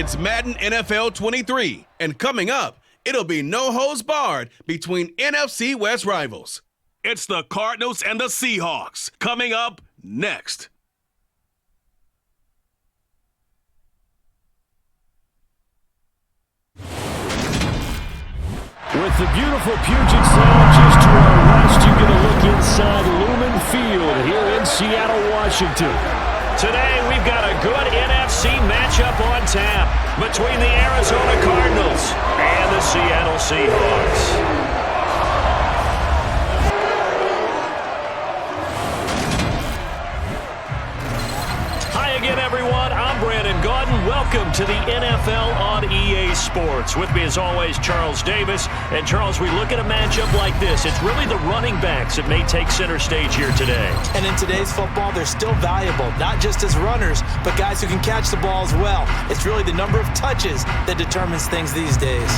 It's Madden NFL 23, and coming up, it'll be no holds barred between NFC West rivals. It's the Cardinals and the Seahawks, coming up next. With the beautiful Puget Sound just to our west, you get a look inside Lumen Field here in Seattle, Washington. Today, we've got a good NFC matchup on tap between the Arizona Cardinals and the Seattle Seahawks. Hi again, everyone. I'm Brandon Gaudin. Welcome to the NFL on EA Sports. With me, as always, Charles Davis. And, Charles, we look at a matchup like this. It's really the running backs that may take center stage here today. And in today's football, they're still valuable, not just as runners, but guys who can catch the ball as well. It's really the number of touches that determines things these days.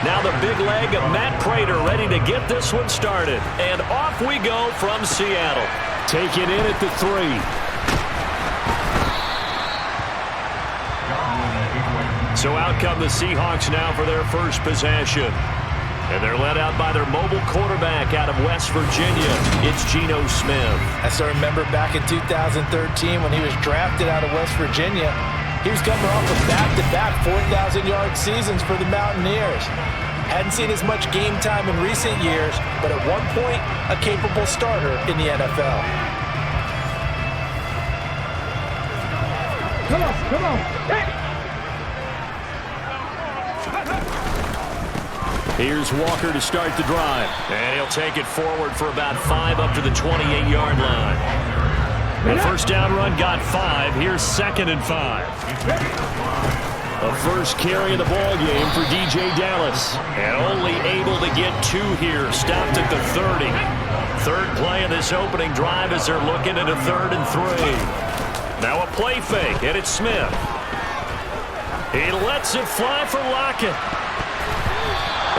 Now the big leg of Matt Prater ready to get this one started. And off we go from Seattle. Taken in at the 3. So out come the Seahawks now for their first possession. And they're led out by their mobile quarterback out of West Virginia. It's Geno Smith. I still remember back in 2013 when he was drafted out of West Virginia. He was coming off of back-to-back 4,000-yard seasons for the Mountaineers. Hadn't seen as much game time in recent years, but at one point, a capable starter in the NFL. Come on. Here's Walker to start the drive. And he'll take it forward for about 5 up to the 28-yard line. The first down run got 5. Here's 2nd and 5. A first carry of the ball game for DJ Dallas. And only able to get 2 here. Stopped at the 30. Third play of this opening drive as they're looking at a 3rd and 3. Now a play fake, and it's Smith. He lets it fly for Lockett.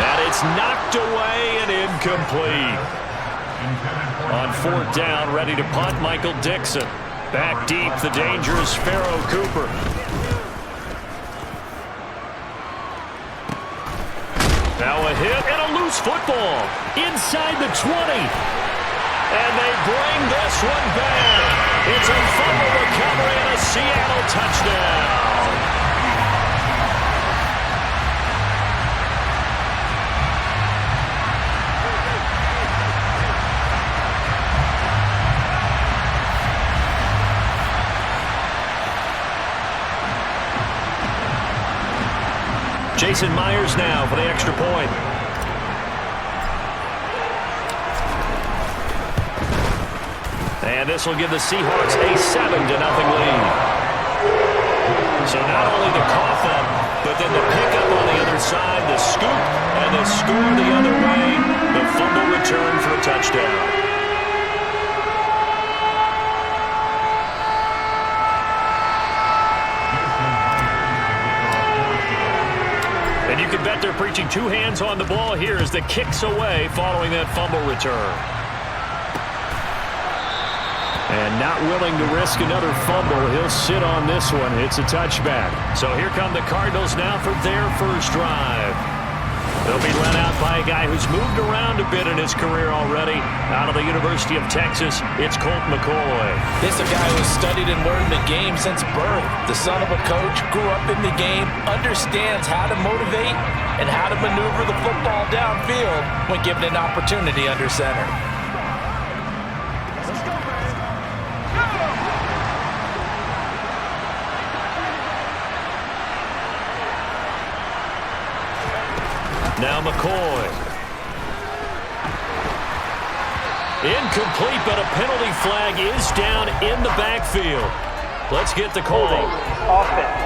And it's knocked away and incomplete. On 4th down, ready to punt, Michael Dixon. Back deep, the dangerous Pharaoh Cooper. Now a hit and a loose football. Inside the 20. And they bring this one back. It's a fumble recovery and a Seattle touchdown. Jason Myers now for the extra point. And this will give the Seahawks a 7-0 lead. So not only the cough up, but then the pickup on the other side, the scoop, and the score the other way, the fumble return for a touchdown. And you can bet they're preaching 2 hands on the ball here as the kicks away following that fumble return. And not willing to risk another fumble. He'll sit on this one. It's a touchback. So here come the Cardinals now for their first drive. They'll be led out by a guy who's moved around a bit in his career already. Out of the University of Texas, it's Colt McCoy. This is a guy who's studied and learned the game since birth. The son of a coach, grew up in the game, understands how to motivate and how to maneuver the football downfield when given an opportunity under center. Now McCoy. Incomplete, but a penalty flag is down in the backfield. Let's get the call. Offense.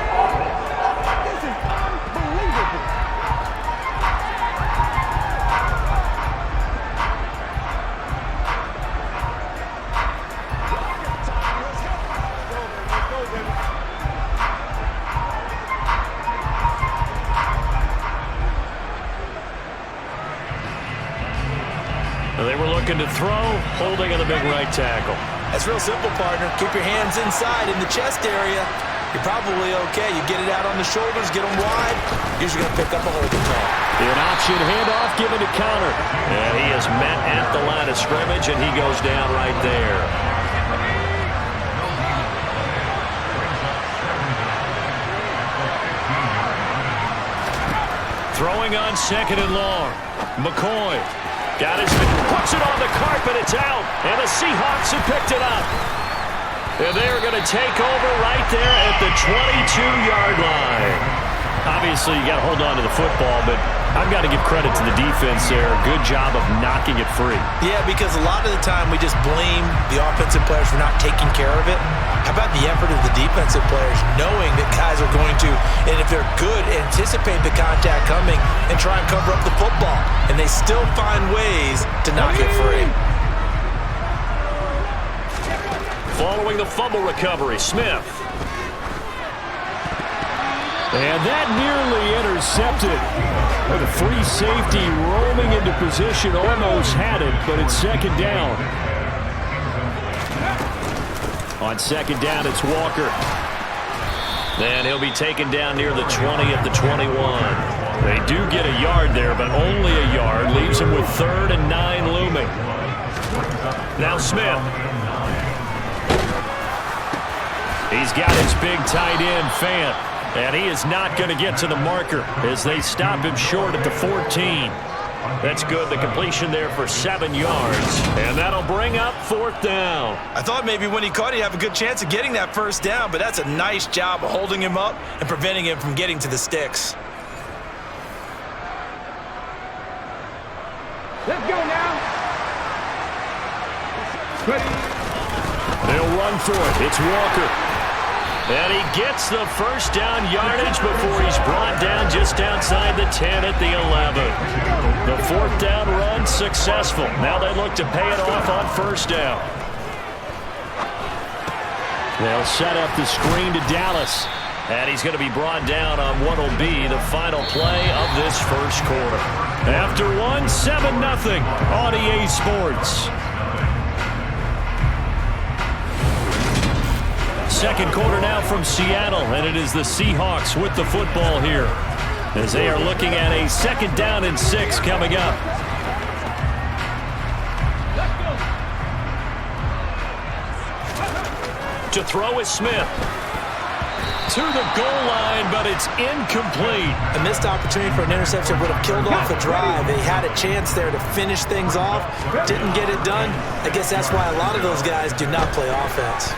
This is unbelievable. Looking to throw, holding on the big right tackle. That's real simple, partner. Keep your hands inside in the chest area. You're probably okay. You get it out on the shoulders, get them wide. Usually going to pick up a holding call. An option handoff given to counter. And he is met at the line of scrimmage, and he goes down right there. Throwing on 2nd and long. McCoy got his, puts it on the carpet, it's out, and the Seahawks have picked it up. And they're going to take over right there at the 22-yard line. Obviously, you got to hold on to the football, but I've got to give credit to the defense there. Good job of knocking it free. Yeah, because a lot of the time we just blame the offensive players for not taking care of it. How about the effort of the defensive players knowing that guys are going to, and if they're good, anticipate the contact coming and try and cover up the football. And they still find ways to knock it free. Following the fumble recovery, Smith. And that nearly intercepted. The free safety roaming into position, almost had it, but it's 2nd down. On 2nd down, it's Walker. And he'll be taken down near the 20 at the 21. They do get a yard there, but only a yard. Leaves him with 3rd and 9 looming. Now Smith. He's got his big tight end, Fant. And he is not going to get to the marker as they stop him short at the 14. That's good. The completion there for 7 yards. And that'll bring up 4th down. I thought maybe when he caught it, he'd have a good chance of getting that 1st down, but that's a nice job of holding him up and preventing him from getting to the sticks. Let's go now. They'll run for it. It's Walker. And he gets the 1st down yardage before he's brought down just outside the 10 at the 11. The 4th down run successful. Now they look to pay it off on 1st down. They'll set up the screen to Dallas. And he's going to be brought down on what will be the final play of this 1st quarter. After one, 7-0 on EA Sports. 2nd quarter now from Seattle, and it is the Seahawks with the football here as they are looking at a 2nd down and 6 coming up. To throw is Smith. To the goal line, but it's incomplete. A missed opportunity for an interception would have killed off a drive. They had a chance there to finish things off. Didn't get it done. I guess that's why a lot of those guys do not play offense.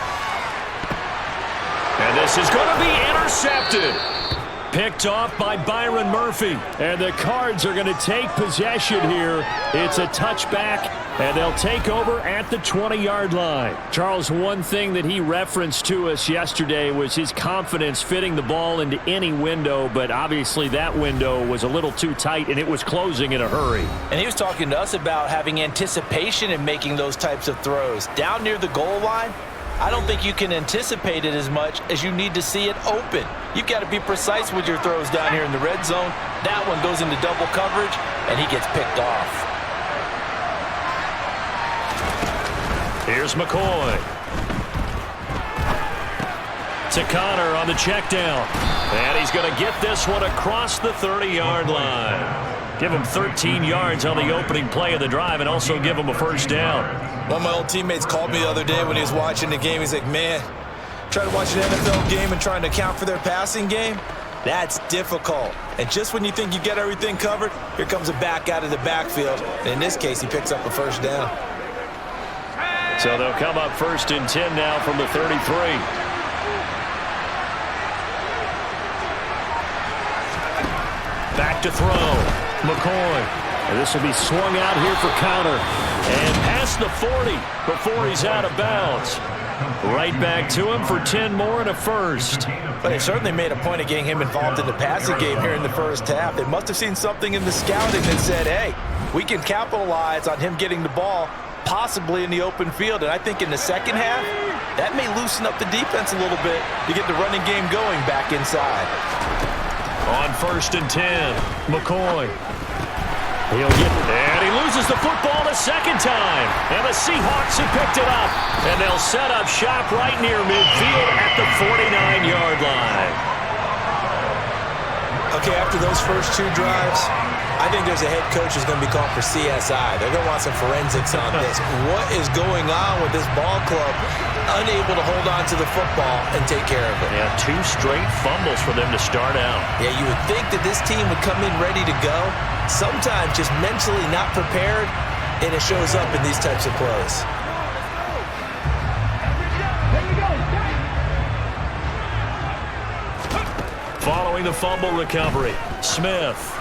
And this is going to be intercepted. Picked off by Byron Murphy. And the Cards are going to take possession here. It's a touchback, and they'll take over at the 20-yard line. Charles, one thing that he referenced to us yesterday was his confidence fitting the ball into any window, but obviously that window was a little too tight, and it was closing in a hurry. And he was talking to us about having anticipation in making those types of throws. Down near the goal line, I don't think you can anticipate it as much as you need to see it open. You've got to be precise with your throws down here in the red zone. That one goes into double coverage, and he gets picked off. Here's McCoy. To Connor on the check down. And he's going to get this one across the 30-yard line. Give him 13 yards on the opening play of the drive and also give him a 1st down. One of my old teammates called me the other day when he was watching the game. He's like, man, trying to watch an NFL game and trying to account for their passing game, that's difficult. And just when you think you get everything covered, here comes a back out of the backfield. And in this case, he picks up a 1st down. So they'll come up 1st and 10 now from the 33. Back to throw. McCoy. And this will be swung out here for counter. And past the 40 before he's out of bounds. Right back to him for 10 more and a 1st. But they certainly made a point of getting him involved in the passing game here in the 1st half. They must have seen something in the scouting that said, hey, we can capitalize on him getting the ball, possibly in the open field. And I think in the 2nd half, that may loosen up the defense a little bit to get the running game going back inside. On 1st and 10, McCoy. And he loses the football a second time. And the Seahawks have picked it up. And they'll set up shop right near midfield at the 49-yard line. Okay, after those first two drives, I think there's a head coach who's going to be calling for CSI. They're going to want some forensics on this. What is going on with this ball club? Unable to hold on to the football and take care of it. Yeah, 2 straight fumbles for them to start out. Yeah, you would think that this team would come in ready to go. Sometimes just mentally not prepared, and it shows up in these types of plays. Following the fumble recovery, Smith.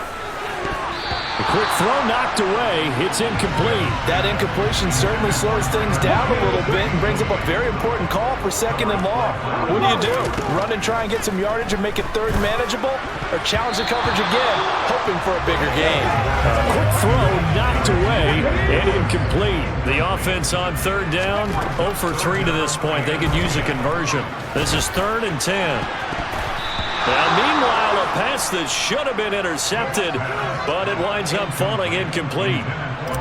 The quick throw knocked away. It's incomplete. That incompletion certainly slows things down a little bit and brings up a very important call for 2nd and long. What do? Run and try and get some yardage and make it 3rd manageable? Or challenge the coverage again, hoping for a bigger gain? Quick throw knocked away and incomplete. The offense on 3rd down, 0 for 3 to this point. They could use a conversion. This is 3rd and 10. Now, meanwhile, a pass that should have been intercepted, but it winds up falling incomplete.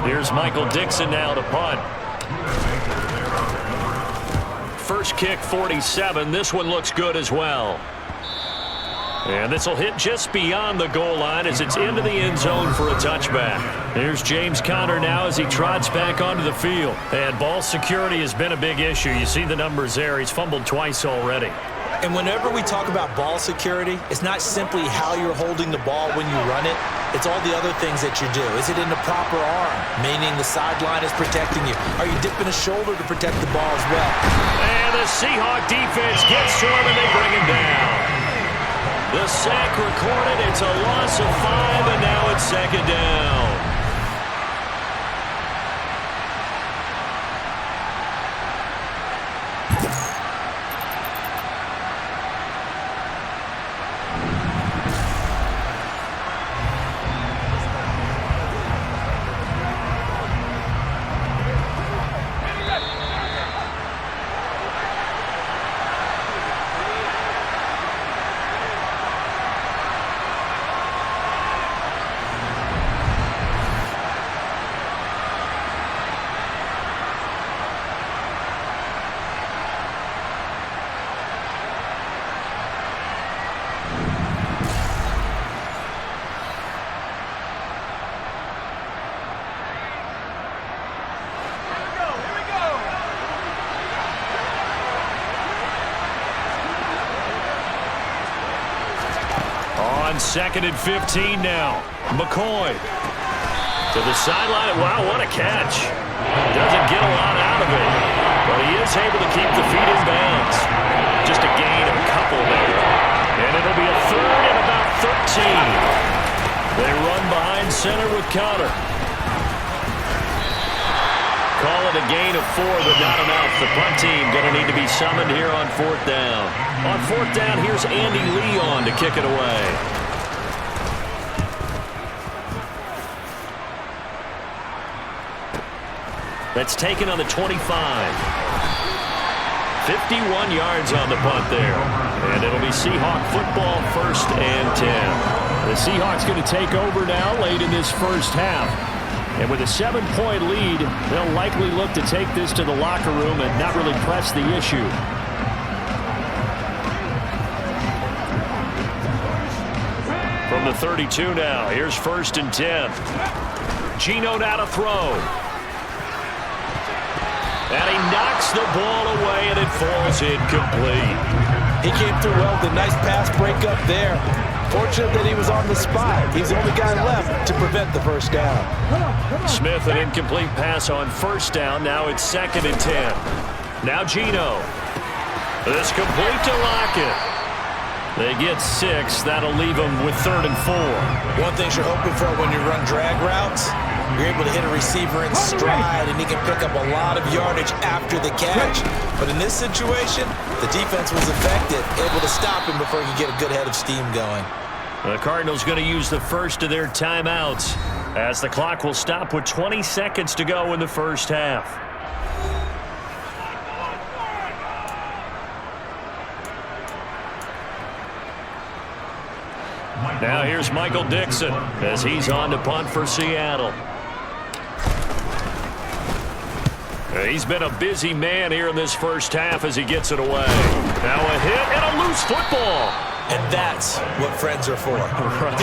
Here's Michael Dixon now to punt. First kick, 47. This one looks good as well. And this will hit just beyond the goal line as it's into the end zone for a touchback. Here's James Conner now as he trots back onto the field. And ball security has been a big issue. You see the numbers there. He's fumbled twice already. And whenever we talk about ball security, it's not simply how you're holding the ball when you run it. It's all the other things that you do. Is it in the proper arm, meaning the sideline is protecting you? Are you dipping a shoulder to protect the ball as well? And the Seahawk defense gets to him and they bring him down. The sack recorded. It's a loss of 5, and now it's 2nd down. On 2nd and 15 now. McCoy to the sideline. Wow, what a catch. Doesn't get a lot out of it, but he is able to keep the feet in bounds. Just a gain of a couple there. And it'll be a 3rd and about 13. They run behind center with Conner. Call it a gain of 4, but not enough. The punt team going to need to be summoned here on 4th down. On 4th down, here's Andy Leon to kick it away. That's taken on the 25. 51 yards on the punt there. And it'll be Seahawk football, 1st and 10. The Seahawks going to take over now late in this first half. And with a 7-point lead, they'll likely look to take this to the locker room and not really press the issue. From the 32 now, here's 1st and 10. Geno now to throw. And he knocks the ball away, and it falls incomplete. He came through well with a nice pass breakup there. Fortunate that he was on the spot. He's the only guy left to prevent the first down. Smith, an incomplete pass on 1st down. Now it's 2nd and 10. Now Geno. This complete to Lockett. They get 6. That'll leave them with 3rd and 4. One thing you're hoping for when you run drag routes, you're able to hit a receiver in stride, and he can pick up a lot of yardage after the catch. But in this situation, the defense was effective, able to stop him before he could get a good head of steam going. The Cardinals going to use the first of their timeouts as the clock will stop with 20 seconds to go in the first half. Now here's Michael Dixon as he's on to punt for Seattle. He's been a busy man here in this first half as he gets it away. Now a hit and a loose football. And that's what friends are for. Right.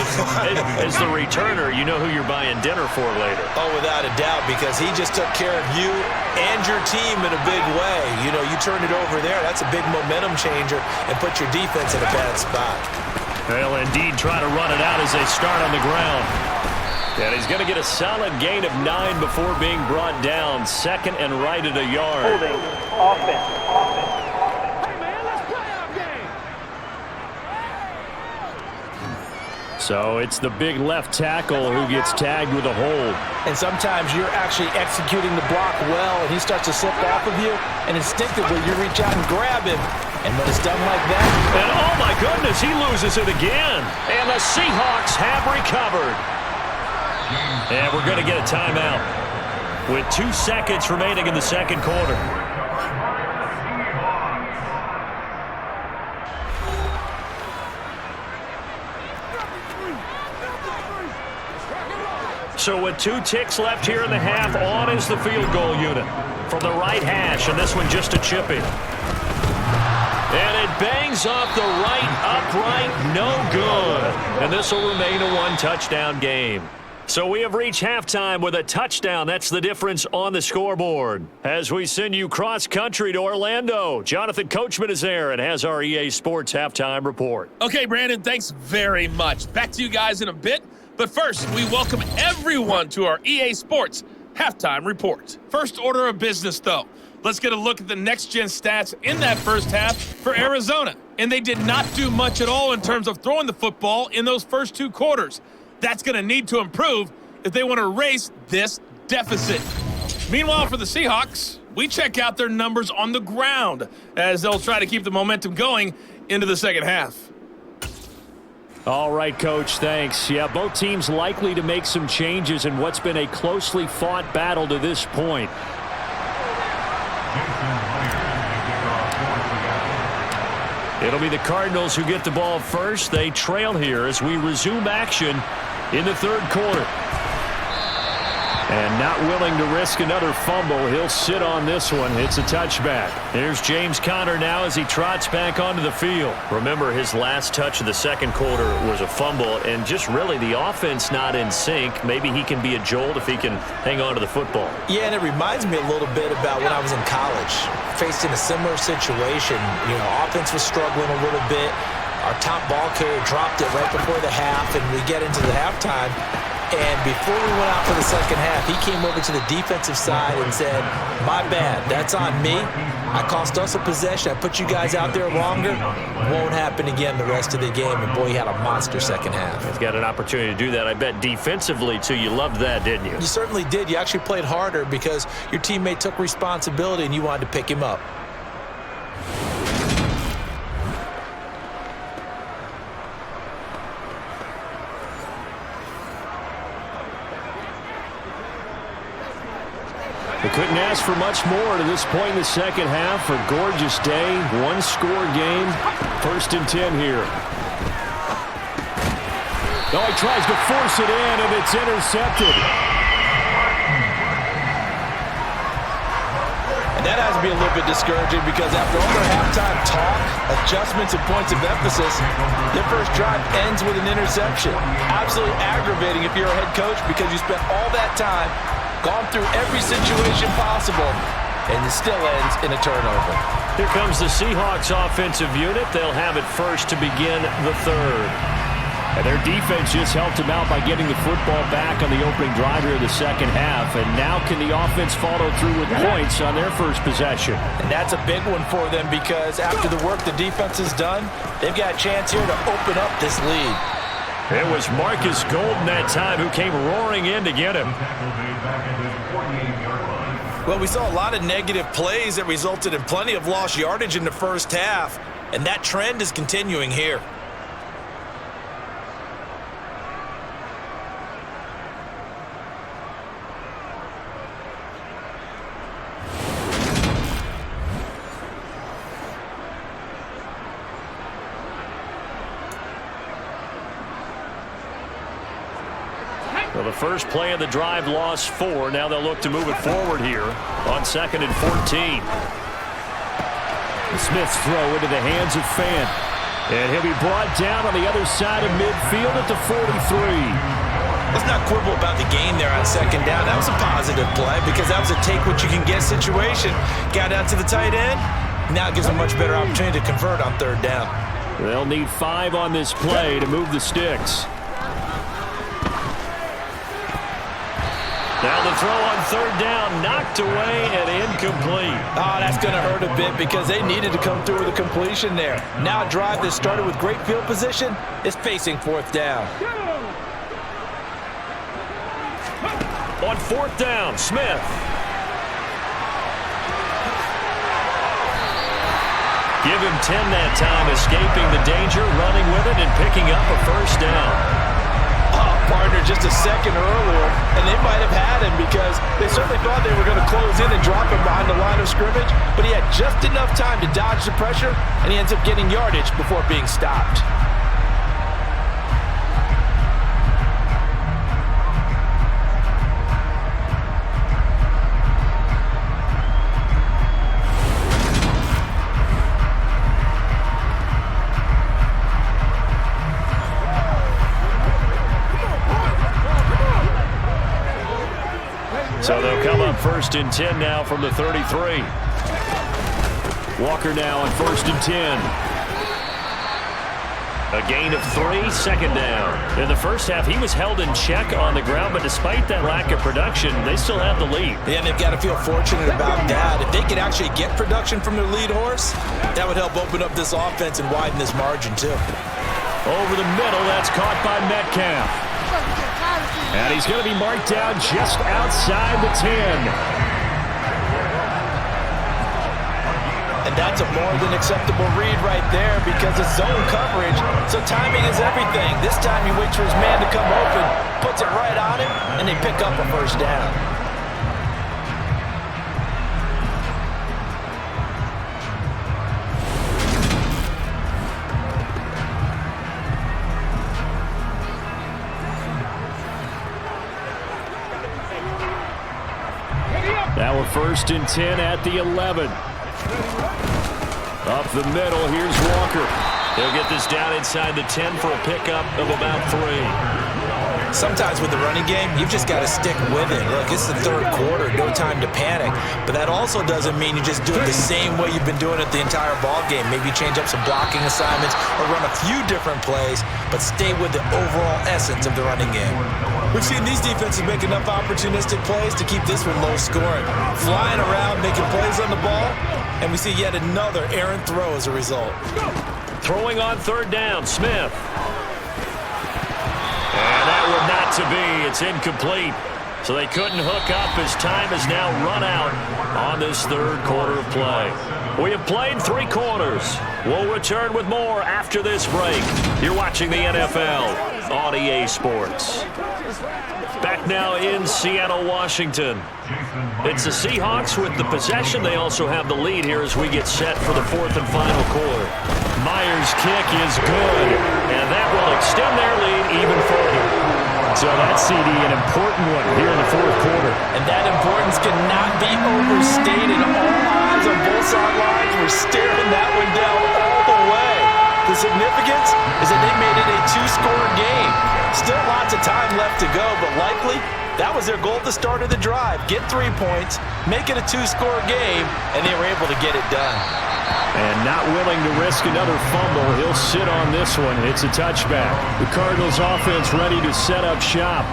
As the returner, you know who you're buying dinner for later. Oh, without a doubt, because he just took care of you and your team in a big way. You know, you turn it over there, that's a big momentum changer and put your defense in a bad spot. They'll indeed try to run it out as they start on the ground. And he's going to get a solid gain of 9 before being brought down. Second and right at a yard. Holding. Offense. Hey, man, let's play our game. So it's the big left tackle who gets tagged with a hold. And sometimes you're actually executing the block well, and he starts to slip off of you, and instinctively you reach out and grab him. And when it's done like that... And oh my goodness, he loses it again. And the Seahawks have recovered. And we're going to get a timeout with 2 seconds remaining in the second quarter. So with 2 ticks left here in the half, on is the field goal unit from the right hash, and this one just a chipping. And it bangs off the right upright, no good. And this will remain a 1-touchdown game. So we have reached halftime with a touchdown. That's the difference on the scoreboard. As we send you cross-country to Orlando, Jonathan Coachman is there and has our EA Sports halftime report. Okay, Brandon, thanks very much. Back to you guys in a bit. But first, we welcome everyone to our EA Sports halftime report. First order of business, though. Let's get a look at the next-gen stats in that first half for Arizona. And they did not do much at all in terms of throwing the football in those first 2 quarters. That's going to need to improve if they want to erase this deficit. Meanwhile, for the Seahawks, we check out their numbers on the ground as they'll try to keep the momentum going into the second half. All right, Coach, thanks. Yeah, both teams likely to make some changes in what's been a closely fought battle to this point. It'll be the Cardinals who get the ball first. They trail here as we resume action in the third quarter. And not willing to risk another fumble, he'll sit on this one. It's a touchback. Here's James Conner now as he trots back onto the field. Remember, his last touch of the second quarter was a fumble, and just really the offense not in sync. Maybe he can be a jolt if he can hang on to the football. Yeah, and it reminds me a little bit about when I was in college, faced in a similar situation. You know, offense was struggling a little bit. Our top ball carrier dropped it right before the half, and we get into the halftime. And before we went out for the second half, he came over to the defensive side and said, my bad, that's on me. I cost us a possession. I put you guys out there longer. Won't happen again the rest of the game. And, boy, he had a monster second half. He's got an opportunity to do that, I bet, defensively, too. You loved that, didn't you? You certainly did. You actually played harder because your teammate took responsibility and you wanted to pick him up. They couldn't ask for much more to this point in the second half. A gorgeous day, 1-score game, 1st and 10 here. Oh, he tries to force it in, and it's intercepted. And that has to be a little bit discouraging because after all their halftime talk, adjustments, and points of emphasis, their first drive ends with an interception. Absolutely aggravating if you're a head coach because you spent all that time, gone through every situation possible, and it still ends in a turnover. Here comes the Seahawks offensive unit. They'll have it first to begin the third. And their defense just helped them out by getting the football back on the opening drive here in the second half. And now can the offense follow through with points on their first possession? And that's a big one for them because after the work the defense has done, they've got a chance here to open up this lead. It was Marcus Golden that time who came roaring in to get him. Well, we saw a lot of negative plays that resulted in plenty of lost yardage in the first half, and that trend is continuing here. Well, the first play of the drive lost 4. Now they'll look to move it forward here on 2nd and 14. Smith's throw into the hands of Fant. And he'll be brought down on the other side of midfield at the 43. Let's not quibble about the gain there on 2nd down. That was a positive play because that was a take-what-you-can-get situation. Got out to the tight end. Now it gives them a much better opportunity to convert on 3rd down. They'll need 5 on this play to move the sticks. Now the throw on 3rd down, knocked away and incomplete. Oh, that's going to hurt a bit because they needed to come through with a completion there. Now a drive that started with great field position is facing 4th down. On 4th down, Smith. Give him 10 that time, escaping the danger, running with it, and picking up a 1st down. Partner just a second earlier, and they might have had him because they certainly thought they were going to close in and drop him behind the line of scrimmage, but he had just enough time to dodge the pressure, and he ends up getting yardage before being stopped. So they'll come up 1st and 10 now from the 33. Walker now on 1st and 10. A gain of 3, 2nd down. In the first half, he was held in check on the ground, but despite that lack of production, they still have the lead. Yeah, and they've got to feel fortunate about that. If they could actually get production from their lead horse, that would help open up this offense and widen this margin too. Over the middle, that's caught by Metcalf. And he's going to be marked down just outside the 10. And that's a more than acceptable read right there because it's zone coverage, so timing is everything. This time he waits for his man to come open, puts it right on him, and they pick up a 1st down. Now a 1st and 10 at the 11. Up the middle, here's Walker. They'll get this down inside the 10 for a pickup of about 3. Sometimes with the running game, you've just got to stick with it. Look, it's the 3rd quarter, no time to panic. But that also doesn't mean you just do it the same way you've been doing it the entire ball game. Maybe change up some blocking assignments or run a few different plays, but stay with the overall essence of the running game. We've seen these defenses make enough opportunistic plays to keep this one low scoring. Flying around, making plays on the ball, and we see yet another errant throw as a result. Throwing on 3rd down, Smith. And that would not to be. It's incomplete. So they couldn't hook up as time has now run out on this 3rd quarter of play. We have played 3 quarters. We'll return with more after this break. You're watching the NFL on EA Sports. Back now in Seattle, Washington. It's the Seahawks with the possession. They also have the lead here as we get set for the 4th and final quarter. Myers' kick is good, and that will extend their lead even further. So that CD, an important one here in the 4th quarter. And that importance cannot be overstated. All eyes on both sidelines were staring that one down all the way. The significance is that they made it a 2-score game. Still lots of time left to go, but likely that was their goal at the start of the drive. Get 3 points, make it a 2-score game, and they were able to get it done. And not willing to risk another fumble, he'll sit on this one. It's a touchback. The Cardinals offense ready to set up shop.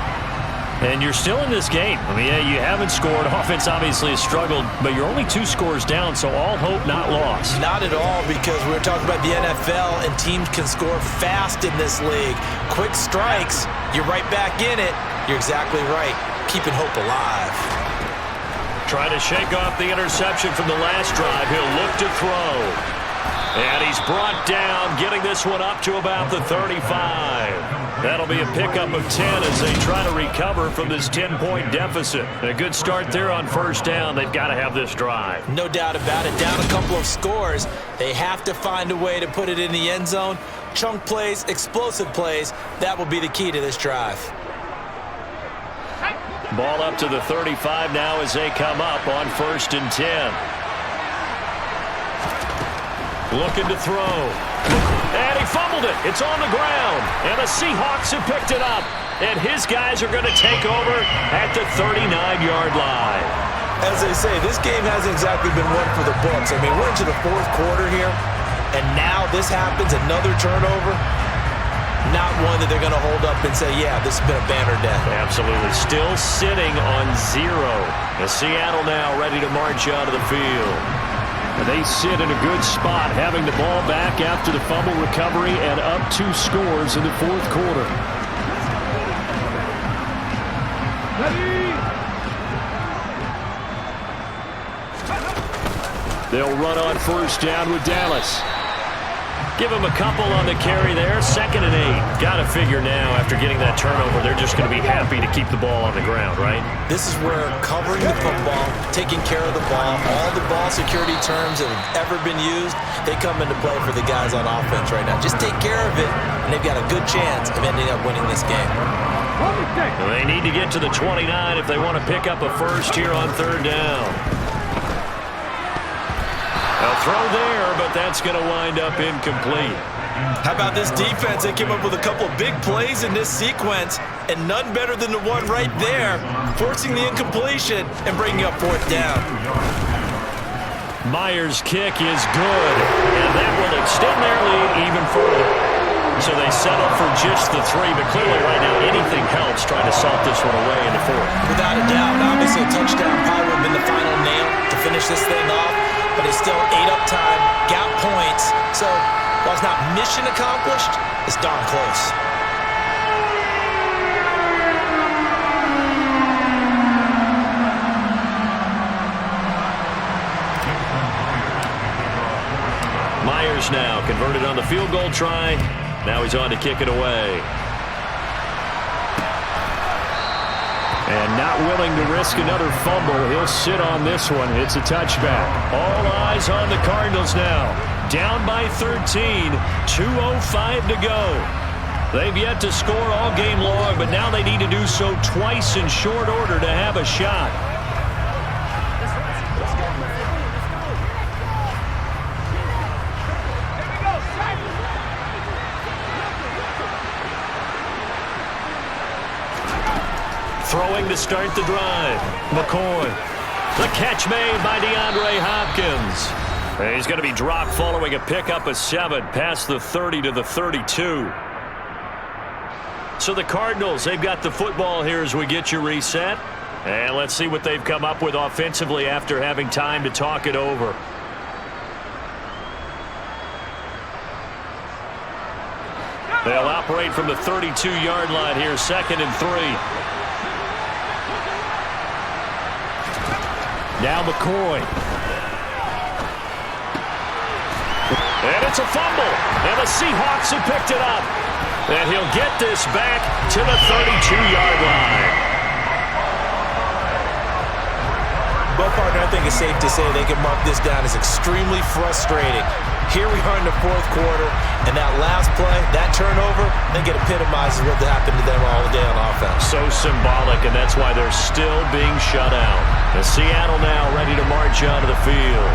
And you're still in this game. I mean, yeah, you haven't scored. Offense obviously has struggled, but you're only 2 scores down, so all hope not lost. Not at all, because we're talking about the NFL, and teams can score fast in this league. Quick strikes, you're right back in it. You're exactly right. Keeping hope alive. Trying to shake off the interception from the last drive. He'll look to throw. And he's brought down, getting this one up to about the 35. That'll be a pickup of 10 as they try to recover from this 10-point deficit. And a good start there on 1st down. They've got to have this drive. No doubt about it. Down a couple of scores. They have to find a way to put it in the end zone. Chunk plays, explosive plays. That will be the key to this drive. Ball up to the 35 now as they come up on 1st and 10. Looking to throw. And he fumbled it. It's on the ground. And the Seahawks have picked it up. And his guys are going to take over at the 39-yard line. As they say, this game hasn't exactly been one for the books. I mean, we're into the 4th quarter here, and now this happens, another turnover. Not one that they're going to hold up and say, yeah, this has been a banner day. Absolutely. Still sitting on 0. And Seattle now ready to march out of the field. They sit in a good spot, having the ball back after the fumble recovery and up 2 scores in the 4th quarter. They'll run on 1st down with Dallas. Give him a couple on the carry there. 2nd and 8. Got to figure now, after getting that turnover, they're just going to be happy to keep the ball on the ground, right? This is where covering the football, taking care of the ball, all the ball security terms that have ever been used, they come into play for the guys on offense right now. Just take care of it, and they've got a good chance of ending up winning this game. They need to get to the 29 if they want to pick up a first here on 3rd down. A throw there, but that's going to wind up incomplete. How about this defense? They came up with a couple of big plays in this sequence, and none better than the one right there, forcing the incompletion and bringing up 4th down. Myers' kick is good, and that will extend their lead even further. So they settle for just the 3, but clearly right now anything helps trying to salt this one away in the 4th. Without a doubt, obviously a touchdown probably would have been the final nail to finish this thing off, but it's still ate up time, got points, so while it's not mission accomplished, it's darn close. Myers now converted on the field goal try. Now he's on to kick it away. And not willing to risk another fumble, he'll sit on this one. It's a touchback. All eyes on the Cardinals now. Down by 13, 2:05 to go. They've yet to score all game long, but now they need to do so twice in short order to have a shot. Throwing to start the drive. McCoy. The catch made by DeAndre Hopkins. And he's going to be dropped following a pickup of 7 past the 30 to the 32. So the Cardinals, they've got the football here as we get you reset. And let's see what they've come up with offensively after having time to talk it over. They'll operate from the 32-yard line here, 2nd and 3. Now McCoy. And it's a fumble. And the Seahawks have picked it up. And he'll get this back to the 32-yard line. Well, partner, I think it's safe to say they can mark this down as extremely frustrating. Here we are in the 4th quarter, and that last play, that turnover, I think it epitomizes what happened to them all day on offense. So symbolic, and that's why they're still being shut out. And Seattle now ready to march out of the field.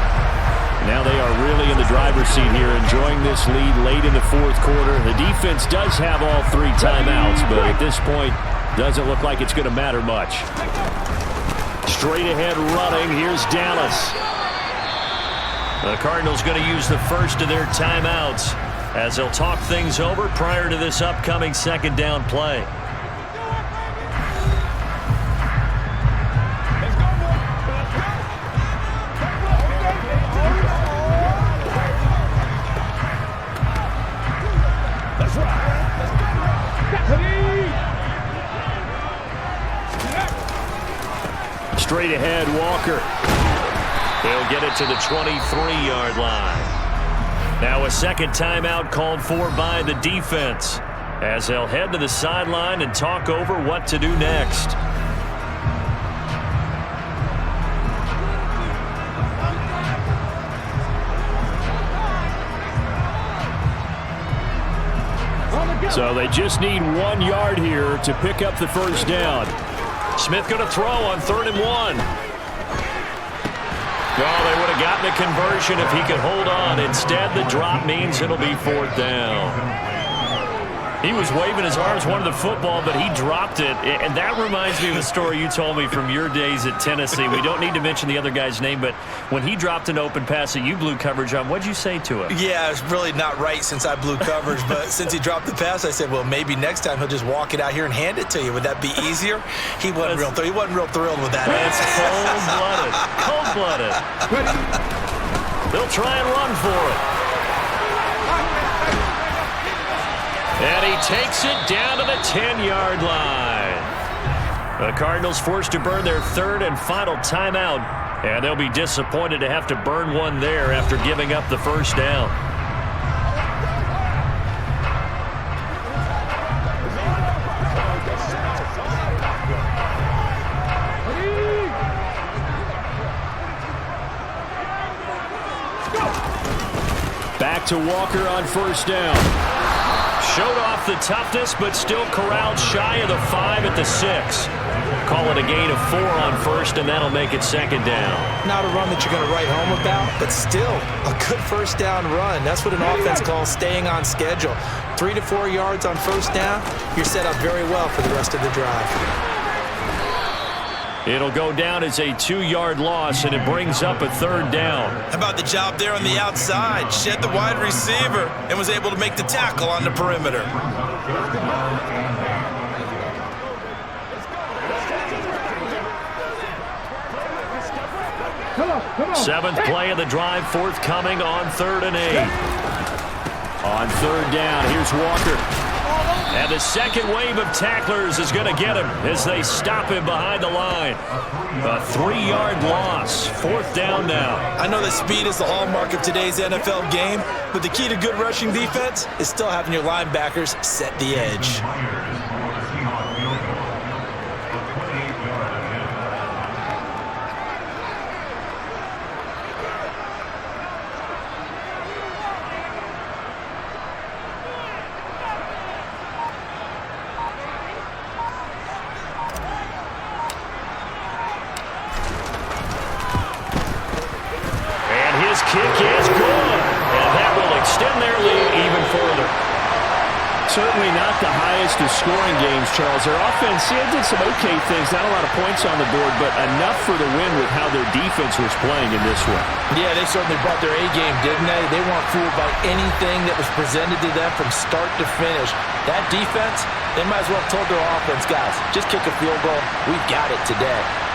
Now they are really in the driver's seat here, enjoying this lead late in the 4th quarter. The defense does have all 3 timeouts, but at this point, doesn't look like it's going to matter much. Straight ahead running, here's Dallas. The Cardinals going to use the first of their timeouts as they'll talk things over prior to this upcoming 2nd down play. Straight ahead, Walker. He'll get it to the 23-yard line. Now a 2nd timeout called for by the defense as they'll head to the sideline and talk over what to do next. So they just need 1 yard here to pick up the 1st down. Smith going to throw on 3rd and 1. Oh, they would have gotten a conversion if he could hold on. Instead, the drop means it'll be 4th down. He was waving his arms, wanted the football, but he dropped it. And that reminds me of a story you told me from your days at Tennessee. We don't need to mention the other guy's name, but when he dropped an open pass that you blew coverage on, what'd you say to him? Yeah, it's really not right since I blew coverage, but since he dropped the pass, I said, well, maybe next time he'll just walk it out here and hand it to you. Would that be easier? He wasn't real thrilled with that. That's cold-blooded. They'll try and run for it. And he takes it down to the 10-yard line. The Cardinals forced to burn their 3rd and final timeout, and they'll be disappointed to have to burn one there after giving up the 1st down. Back to Walker on 1st down. Showed off the toughness, but still corralled shy of the 5 at the 6. Call it a gain of 4 on 1st, and that'll make it 2nd down. Not a run that you're going to write home about, but still a good 1st down run. That's what an offense calls staying on schedule. 3 to 4 yards on 1st down, you're set up very well for the rest of the drive. It'll go down as a 2-yard loss, and it brings up a 3rd down. How about the job there on the outside? Shed the wide receiver and was able to make the tackle on the perimeter. 7th play of the drive, forthcoming on 3rd and 8. On 3rd down, here's Walker. And the second wave of tacklers is going to get him as they stop him behind the line. A 3-yard loss. 4th down now. I know that speed is the hallmark of today's NFL game, but the key to good rushing defense is still having your linebackers set the edge. Kick is good, and that will extend their lead even further. Certainly not the highest of scoring games, Charles. Their offense did some okay things, not a lot of points on the board, but enough for the win with how their defense was playing in this one. Yeah, they certainly brought their A-game, didn't they? They weren't fooled by anything that was presented to them from start to finish. That defense, they might as well have told their offense, guys, just kick a field goal. We've got it today.